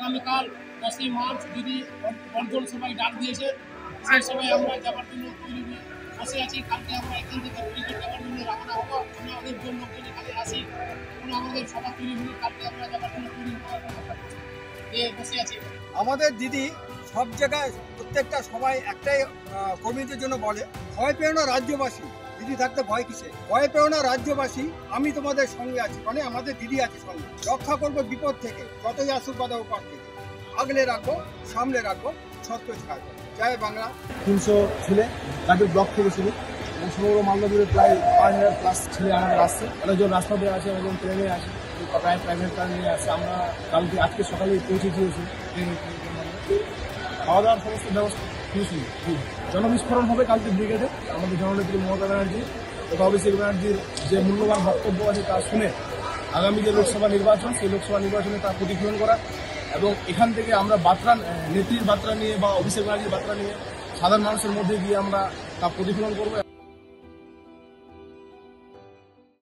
আগামীকাল 10ই মার্চ দিদি বর্জন সভায় ডাক দিয়েছে, সেই সভায় আমরা যাওয়ার জন্য তৈরি হয়ে বসে আছি। কালকে আমরা এখান থেকে ব্রিগেড যাওয়ার জন্য রওনা হবো। আমাদের জন্য এখানে আসি, আমাদের সভা তৈরি হয়ে কালকে আমরা যাওয়ার জন্য তৈরি হয়ে বসে আছি। আমাদের দিদি সব জায়গায় প্রত্যেকটা সবাই একটাই কর্মীদের জন্য বলে, ভয় পেও না রাজ্যবাসী, দিদি থাকতে ভয় কিসে, ভয় পেও না রাজ্যবাসী, আমি তোমাদের সঙ্গে আছি। মানে আমাদের দিদি আছে সঙ্গে, রক্ষা করবো বিপদ থেকে, যতই আসুক বাধা উপর থেকে, আগলে রাখবো, সামলে রাখবো, ছত্র ছাড়বো। জয় বাংলা। 300 ছেলে গাজল ব্লক থেকে শুরু এবং সমগ্র মালদা জুড়ে প্রায় 5,000+ ছেলে আমাদের আসছে। অনেকজন রাস্তা দিয়ে আছে, অনেকজন ট্রেনে আছে, প্রায় প্রাইভেট কার নিয়ে আসছে। আমরা কালকে আজকে সকালে পৌঁছে দিয়েছি। খাওয়া দাওয়ার সমস্ত ব্যবস্থা জনবিস্ফোরণ হবে কালকে ব্রিগেডে। আমাদের জননেত্রী মমতা ব্যানার্জি তথা অভিষেক ব্যানার্জির যে মূল্যবান বক্তব্য আছে তা শুনে আগামী যে লোকসভা নির্বাচন, সেই লোকসভা নির্বাচনে তা প্রতিফলন করা এবং এখান থেকে আমরা বার্তা, নেত্রীর বার্তা নিয়ে বা অভিষেক ব্যানার্জির বার্তা নিয়ে সাধারণ মানুষের মধ্যে গিয়ে আমরা তা প্রতিফলন করবো।